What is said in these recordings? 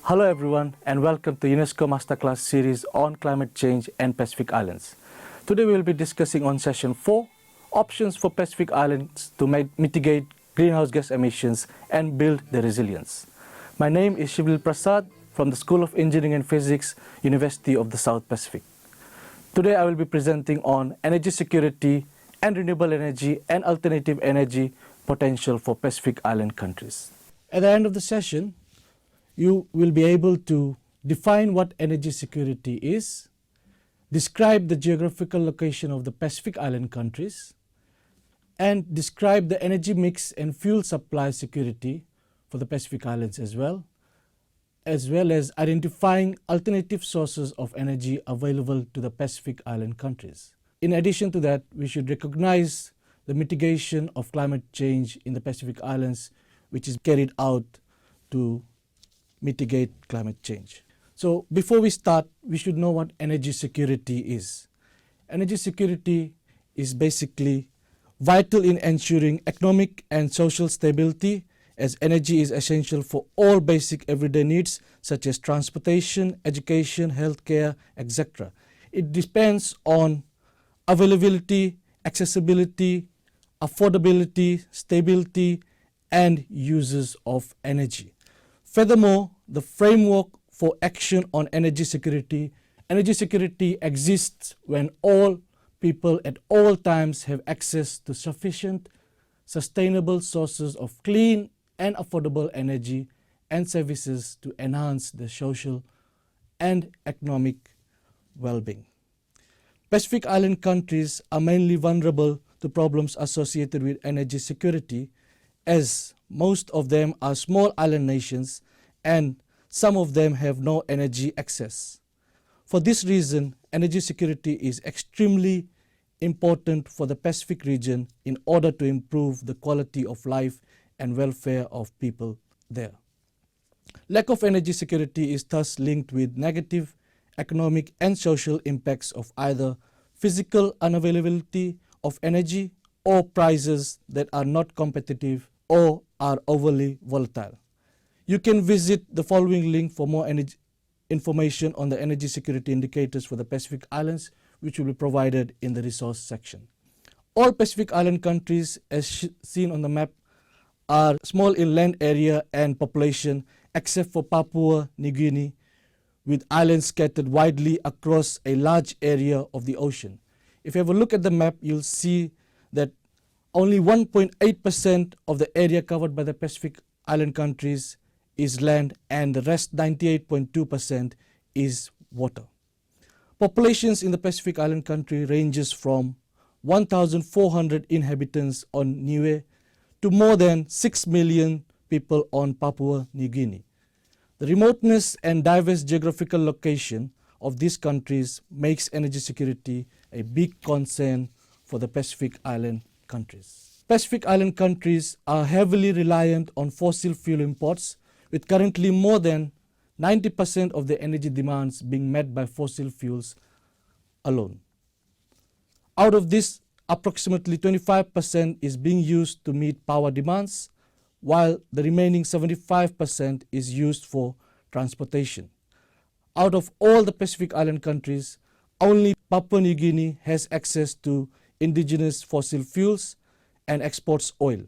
Hello everyone and welcome to UNESCO Masterclass series on climate change and Pacific Islands. Today we will be discussing on session 4, options for Pacific Islands to mitigate greenhouse gas emissions and build their resilience. My name is Shivneel Prasad from the School of Engineering and Physics, University of the South Pacific. Today I will be presenting on energy security and renewable energy and alternative energy potential for Pacific Island countries. At the end of the session, you will be able to define what energy security is, describe the geographical location of the Pacific Island countries, and describe the energy mix and fuel supply security for the Pacific Islands as well as identifying alternative sources of energy available to the Pacific Island countries. In addition to that, we should recognize the mitigation of climate change in the Pacific Islands, which is carried out to mitigate climate change. So before we start, we should know what energy security is. Energy security is basically vital in ensuring economic and social stability, as energy is essential for all basic everyday needs such as transportation, education, healthcare, etc. It depends on availability, accessibility, affordability, stability, and uses of energy. Furthermore, the framework for action on energy security exists when all people at all times have access to sufficient, sustainable sources of clean and affordable energy and services to enhance the social and economic well-being. Pacific Island countries are mainly vulnerable to problems associated with energy security, as most of them are small island nations and some of them have no energy access. For this reason, energy security is extremely important for the Pacific region in order to improve the quality of life and welfare of people there. Lack of energy security is thus linked with negative economic and social impacts of either physical unavailability of energy or prices that are not competitive or are overly volatile. You can visit the following link for more information on the energy security indicators for the Pacific Islands, which will be provided in the resource section. All Pacific Island countries, as seen on the map, are small in land area and population, except for Papua New Guinea, with islands scattered widely across a large area of the ocean. If you have a look at the map, you'll see that only 1.8% of the area covered by the Pacific Island countries is land, and the rest 98.2% is water. Populations in the Pacific Island country ranges from 1,400 inhabitants on Niue to more than 6 million people on Papua New Guinea. The remoteness and diverse geographical location of these countries makes energy security a big concern for the Pacific Island countries. Pacific Island countries are heavily reliant on fossil fuel imports, with currently more than 90% of the energy demands being met by fossil fuels alone. Out of this, approximately 25% is being used to meet power demands, while the remaining 75% is used for transportation. Out of all the Pacific Island countries, only Papua New Guinea has access to indigenous fossil fuels and exports oil.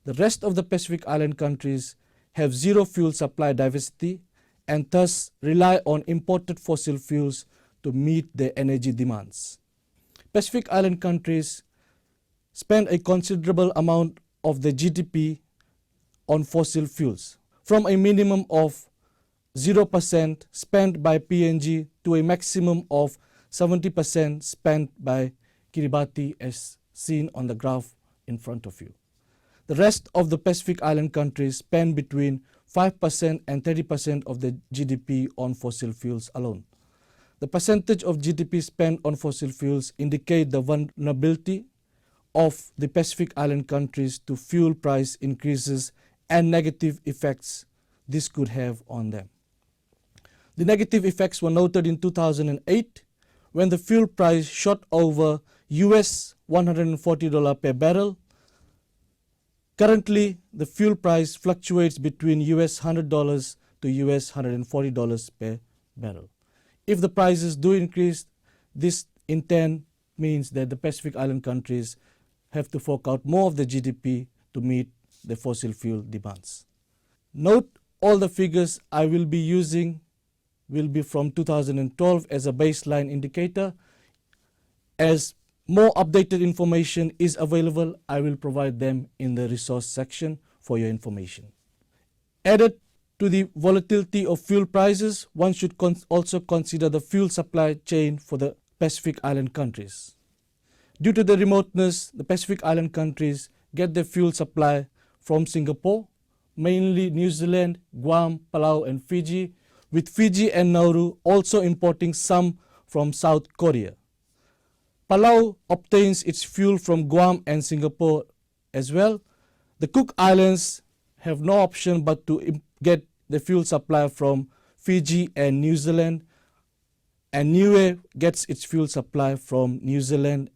The rest of the Pacific Island countries have zero fuel supply diversity and thus rely on imported fossil fuels to meet their energy demands. Pacific Island countries spend a considerable amount of their GDP on fossil fuels, from a minimum of 0% spent by PNG to a maximum of 70% spent by Kiribati, as seen on the graph in front of you. The rest of the Pacific Island countries spend between 5% and 30% of their GDP on fossil fuels alone. The percentage of GDP spent on fossil fuels indicate the vulnerability of the Pacific Island countries to fuel price increases and negative effects this could have on them. The negative effects were noted in 2008 when the fuel price shot over US $140 per barrel. Currently, the fuel price fluctuates between US $100 to US $140 per barrel. If the prices do increase, this in turn means that the Pacific Island countries have to fork out more of the GDP to meet the fossil fuel demands. Note, all the figures I will be using will be from 2012 as a baseline indicator. As more updated information is available, I will provide them in the resource section for your information. Added to the volatility of fuel prices, one should also consider the fuel supply chain for the Pacific Island countries. Due to the remoteness, the Pacific Island countries get their fuel supply from Singapore, mainly New Zealand, Guam, Palau and Fiji, with Fiji and Nauru also importing some from South Korea. Palau obtains its fuel from Guam and Singapore as well. The Cook Islands have no option but to get the fuel supply from Fiji and New Zealand, and Niue gets its fuel supply from New Zealand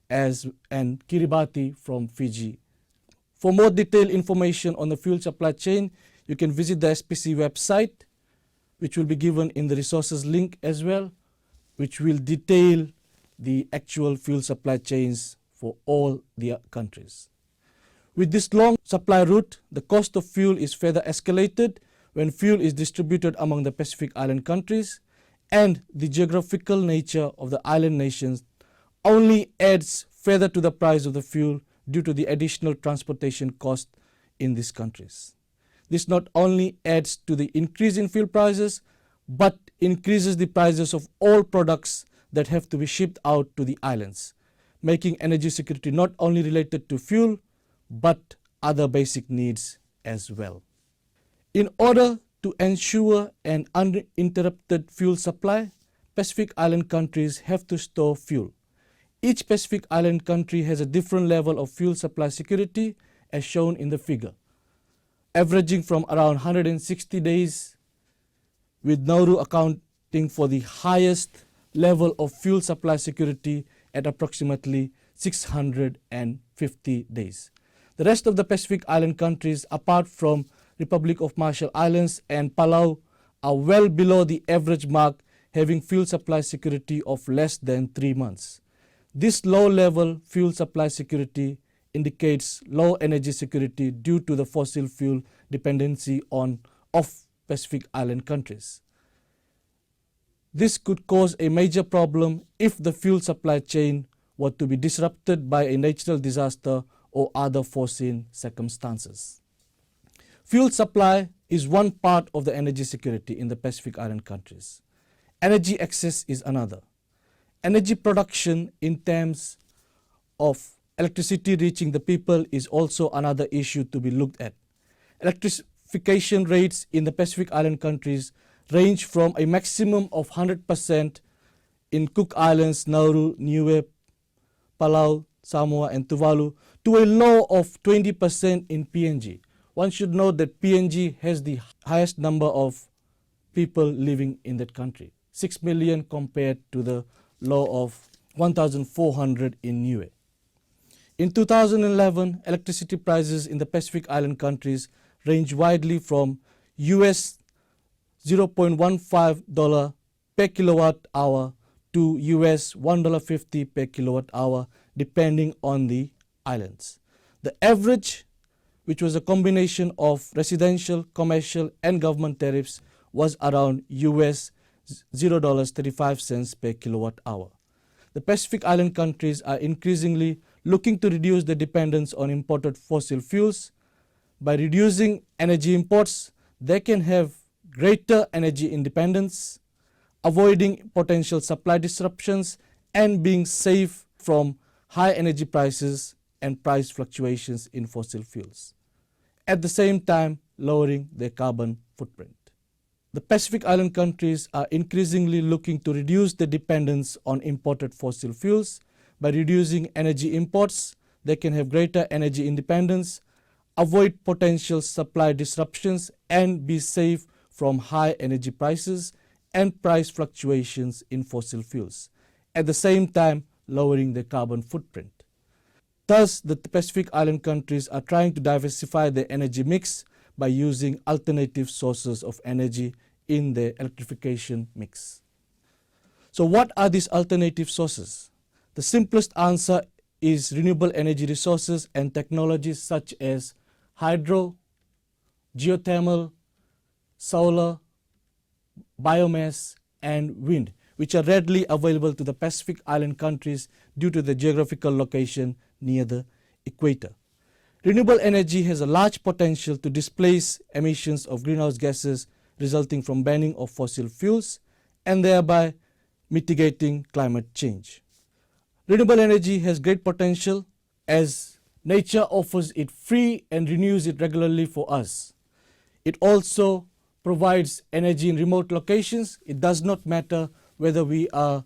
and Kiribati from Fiji. For more detailed information on the fuel supply chain, you can visit the SPC website, which will be given in the resources link as well, which will detail the actual fuel supply chains for all the countries. With this long supply route, the cost of fuel is further escalated when fuel is distributed among the Pacific Island countries, and the geographical nature of the island nations only adds further to the price of the fuel due to the additional transportation cost in these countries. This not only adds to the increase in fuel prices, but increases the prices of all products that have to be shipped out to the islands, making energy security not only related to fuel, but other basic needs as well. In order to ensure an uninterrupted fuel supply, Pacific Island countries have to store fuel. Each Pacific Island country has a different level of fuel supply security as shown in the figure, averaging from around 160 days, with Nauru accounting for the highest level of fuel supply security at approximately 650 days. The rest of the Pacific Island countries, apart from Republic of Marshall Islands and Palau, are well below the average mark, having fuel supply security of less than 3 months. This low-level fuel supply security indicates low energy security due to the fossil fuel dependency of Pacific Island countries. This could cause a major problem if the fuel supply chain were to be disrupted by a natural disaster or other foreseen circumstances. Fuel supply is one part of the energy security in the Pacific Island countries. Energy access is another. Energy production in terms of electricity reaching the people is also another issue to be looked at. Electrification rates in the Pacific Island countries range from a maximum of 100% in Cook Islands, Nauru, Niue, Palau, Samoa and Tuvalu to a low of 20% in PNG. One should note that PNG has the highest number of people living in that country, 6 million compared to the low of 1,400 in Niue. In 2011, electricity prices in the Pacific Island countries range widely from US $0.15 per kilowatt hour to US $1.50 per kilowatt hour, depending on the islands. The average, which was a combination of residential, commercial and government tariffs, was around US $0.35 per kilowatt hour. The Pacific Island countries are increasingly looking to reduce the dependence on imported fossil fuels. By reducing energy imports, they can have greater energy independence, avoiding potential supply disruptions, and being safe from high energy prices and price fluctuations in fossil fuels, at the same time lowering their carbon footprint. The Pacific Island countries are increasingly looking to reduce the dependence on imported fossil fuels. By reducing energy imports, they can have greater energy independence, avoid potential supply disruptions, and be safe from high energy prices and price fluctuations in fossil fuels, at the same time lowering their carbon footprint. Thus, the Pacific Island countries are trying to diversify their energy mix by using alternative sources of energy in their electrification mix. So what are these alternative sources? The simplest answer is renewable energy resources and technologies such as hydro, geothermal, solar, biomass, and wind, which are readily available to the Pacific Island countries due to the geographical location near the equator. Renewable energy has a large potential to displace emissions of greenhouse gases resulting from banning of fossil fuels and thereby mitigating climate change. Renewable energy has great potential as nature offers it free and renews it regularly for us. It also provides energy in remote locations. It does not matter whether we are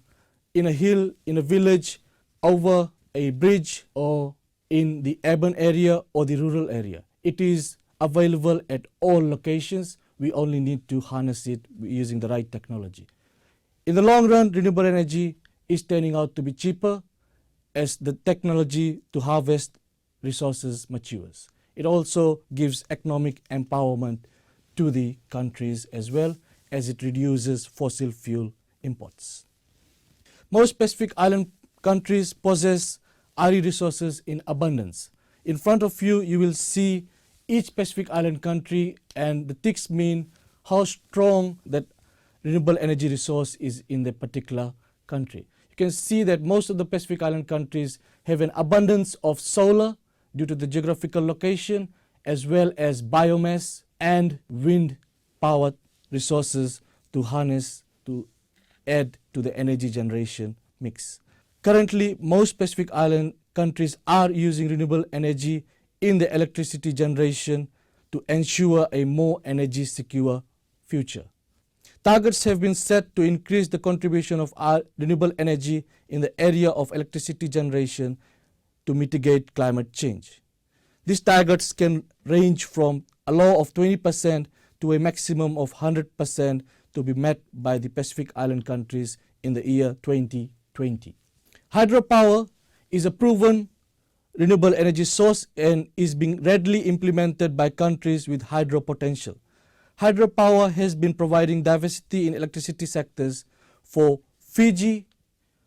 in a hill, in a village, over a bridge, or in the urban area or the rural area. It is available at all locations. We only need to harness it using the right technology. In the long run, renewable energy is turning out to be cheaper as the technology to harvest resources matures. It also gives economic empowerment to the countries as well as it reduces fossil fuel imports. Most Pacific Island countries possess RE resources in abundance. In front of you, you will see each Pacific Island country, and the ticks mean how strong that renewable energy resource is in the particular country. You can see that most of the Pacific Island countries have an abundance of solar due to the geographical location, as well as biomass and wind powered resources to harness, to add to the energy generation mix. Currently, most Pacific Island countries are using renewable energy in the electricity generation to ensure a more energy secure future. Targets have been set to increase the contribution of our renewable energy in the area of electricity generation to mitigate climate change. These targets can range from a low of 20% to a maximum of 100% to be met by the Pacific Island countries in the year 2020. Hydropower is a proven renewable energy source and is being readily implemented by countries with hydro potential. Hydropower has been providing diversity in electricity sectors for Fiji,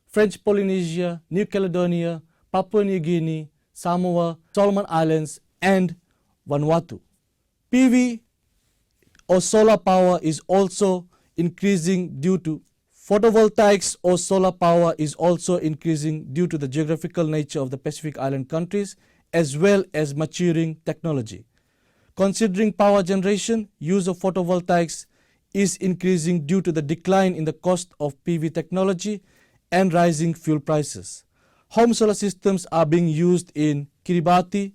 French Polynesia, New Caledonia, Papua New Guinea, Samoa, Solomon Islands, and Vanuatu. PV or solar power is also increasing due to photovoltaics, or solar power is also increasing due to the geographical nature of the Pacific Island countries as well as maturing technology. Considering power generation, use of photovoltaics is increasing due to the decline in the cost of PV technology and rising fuel prices. Home solar systems are being used in Kiribati,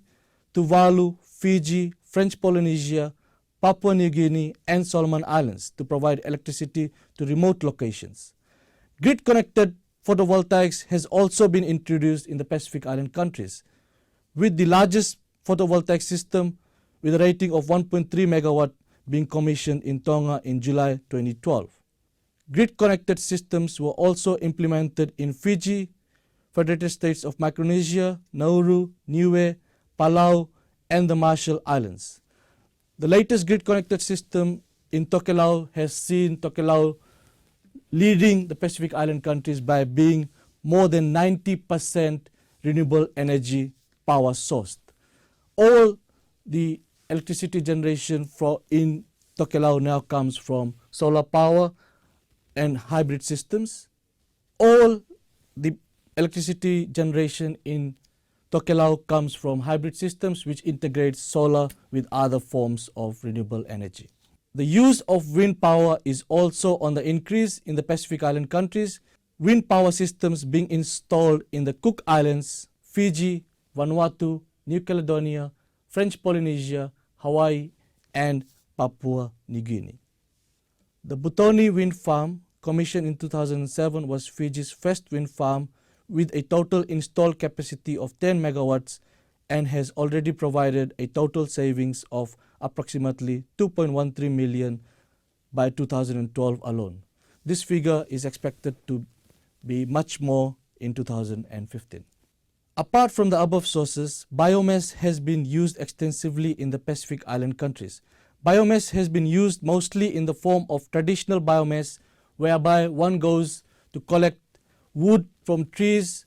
Tuvalu, Fiji, French Polynesia, Papua New Guinea, and Solomon Islands to provide electricity to remote locations. Grid-connected photovoltaics has also been introduced in the Pacific Island countries, with the largest photovoltaic system with a rating of 1.3 megawatt being commissioned in Tonga in July 2012. Grid-connected systems were also implemented in Fiji, Federated States of Micronesia, Nauru, Niue, Palau, and the Marshall Islands. The latest grid-connected system in Tokelau has seen Tokelau leading the Pacific Island countries by being more than 90% renewable energy power sourced. All the electricity generation in Tokelau now comes from solar power and hybrid systems. All the electricity generation in Tokelau comes from hybrid systems which integrate solar with other forms of renewable energy. The use of wind power is also on the increase in the Pacific Island countries. Wind power systems being installed in the Cook Islands, Fiji, Vanuatu, New Caledonia, French Polynesia, Hawaii, and Papua New Guinea. The Butoni wind farm, commissioned in 2007, was Fiji's first wind farm with a total installed capacity of 10 megawatts and has already provided a total savings of approximately 2.13 million by 2012 alone. This figure is expected to be much more in 2015. Apart from the above sources, biomass has been used extensively in the Pacific Island countries. Biomass has been used mostly in the form of traditional biomass, whereby one goes to collect wood from trees,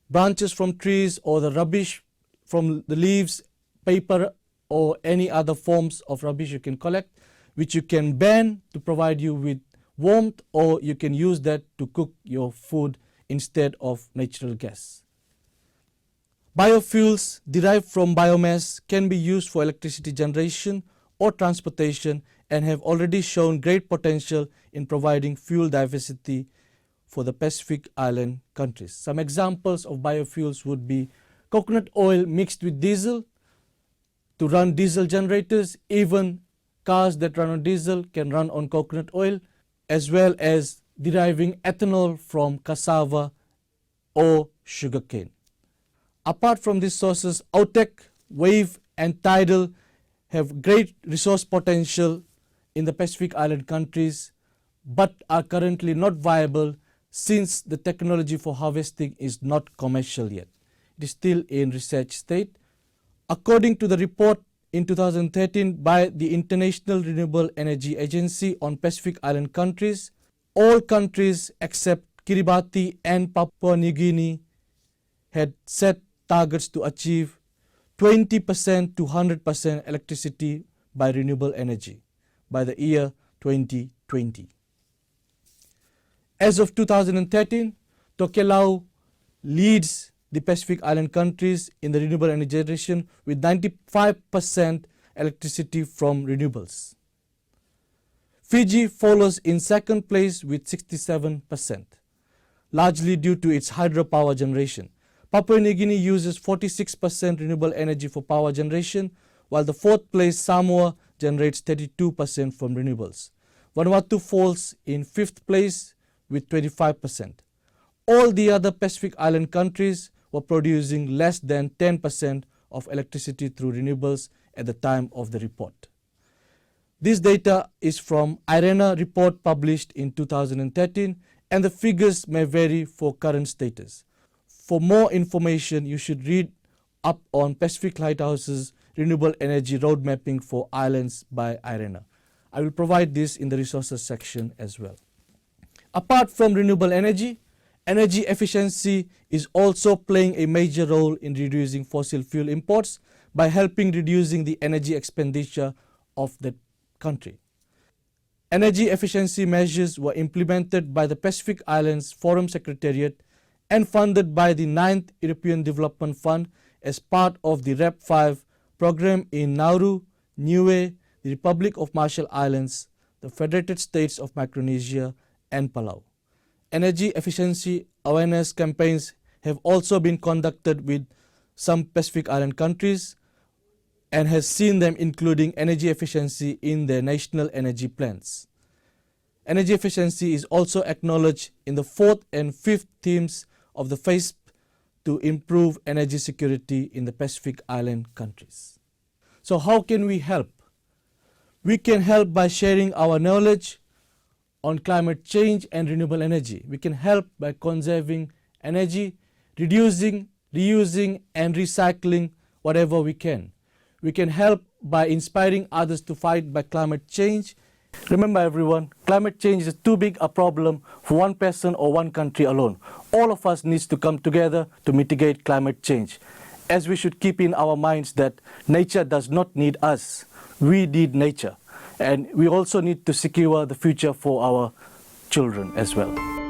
branches from trees, or the rubbish from the leaves, paper, or any other forms of rubbish you can collect, which you can burn to provide you with warmth, or you can use that to cook your food instead of natural gas. Biofuels derived from biomass can be used for electricity generation or transportation and have already shown great potential in providing fuel diversity for the Pacific Island countries. Some examples of biofuels would be coconut oil mixed with diesel to run diesel generators. Even cars that run on diesel can run on coconut oil, as well as deriving ethanol from cassava or sugarcane. Apart from these sources, outtake, wave and tidal have great resource potential in the Pacific Island countries, but are currently not viable since the technology for harvesting is not commercial yet. It is still in research state. According to the report in 2013 by the International Renewable Energy Agency on Pacific Island countries, all countries except Kiribati and Papua New Guinea had set targets to achieve 20% to 100% electricity by renewable energy by the year 2020. As of 2013, Tokelau leads the Pacific Island countries in the renewable energy generation with 95% electricity from renewables. Fiji follows in second place with 67%, largely due to its hydropower generation. Papua New Guinea uses 46% renewable energy for power generation, while the fourth place Samoa generates 32% from renewables. Vanuatu falls in fifth place with 25%. All the other Pacific Island countries were producing less than 10% of electricity through renewables at the time of the report. This data is from IRENA report published in 2013, and the figures may vary for current status. For more information, you should read up on Pacific Lighthouse's Renewable Energy Road Mapping for Islands by IRENA. I will provide this in the resources section as well. Apart from renewable energy, energy efficiency is also playing a major role in reducing fossil fuel imports by helping reducing the energy expenditure of the country. Energy efficiency measures were implemented by the Pacific Islands Forum Secretariat and funded by the 9th European Development Fund as part of the REP 5 program in Nauru, Niue, the Republic of Marshall Islands, the Federated States of Micronesia, and Palau. Energy efficiency awareness campaigns have also been conducted with some Pacific Island countries and has seen them including energy efficiency in their national energy plans. Energy efficiency is also acknowledged in the fourth and fifth themes of the FACE to improve energy security in the Pacific Island countries. So how can we help? We can help by sharing our knowledge on climate change and renewable energy. We can help by conserving energy, reducing, reusing and recycling whatever we can. We can help by inspiring others to fight by climate change. Remember everyone, climate change is too big a problem for one person or one country alone. All of us needs to come together to mitigate climate change, as we should keep in our minds that nature does not need us. We need nature, and we also need to secure the future for our children as well.